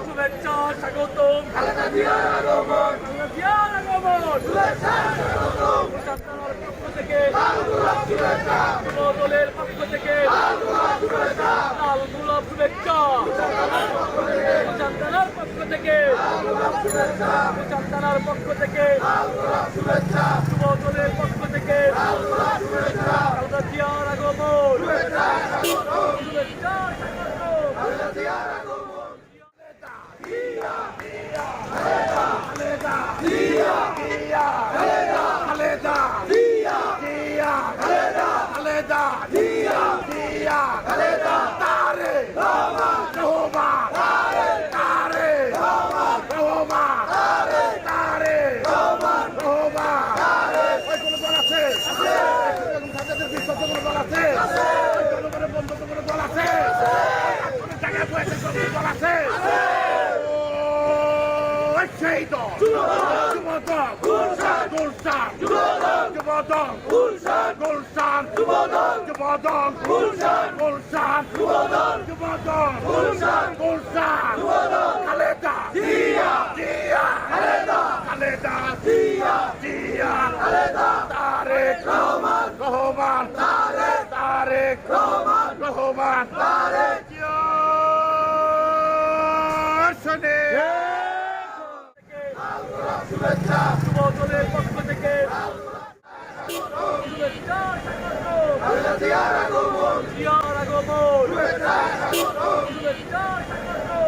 শুভেচ্ছা স্বাগতম খালেদা জিয়ার আগমন সন্তানের পক্ষ থেকে যুব দলের পক্ষ থেকে লাল গোলাপ শুভেচ্ছা সন্তানের পক্ষ থেকে সন্তানের পক্ষ থেকে যুব দলের পক্ষ থেকে খালেদা জিয়ার আগমন শুভেচ্ছা শুভেচ্ছা যুব দলের পক্ষ থেকে শুভেচ্ছা খালেদা জিয়ার আগমন শুভেচ্ছা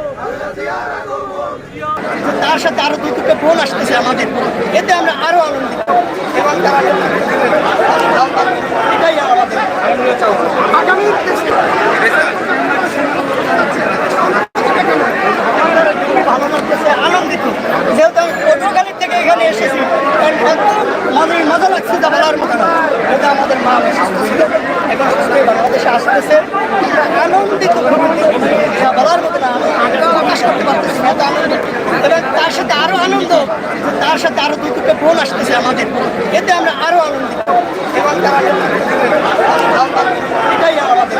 খালেদা জিয়ার আগমন তার সাথে আরো দুই দুটো বোন আসতেছে আমাদের, এতে আমরা আরো আনন্দিত এবং এটাই আমাদের আগামী ভালো লাগতেছে, আনন্দিত। যেহেতু আমি পটুয়াখালীর থেকে এখানে এসেছি, আমাদের মজা লাগছে যা বলার মতো না। এটা আমাদের মা আসতেছিল, এখন বাংলাদেশে আসতেছে, আনন্দিত যা বলার মতো না। আমি প্রকাশ করতে পারতেছি না, আনন্দিত। এবং তার সাথে আরো আনন্দ, তার সাথে আরো দুই দুটো বোন আসতেছে আমাদের, এতে আমরা আরো আনন্দিত এবং এটাই আমাদের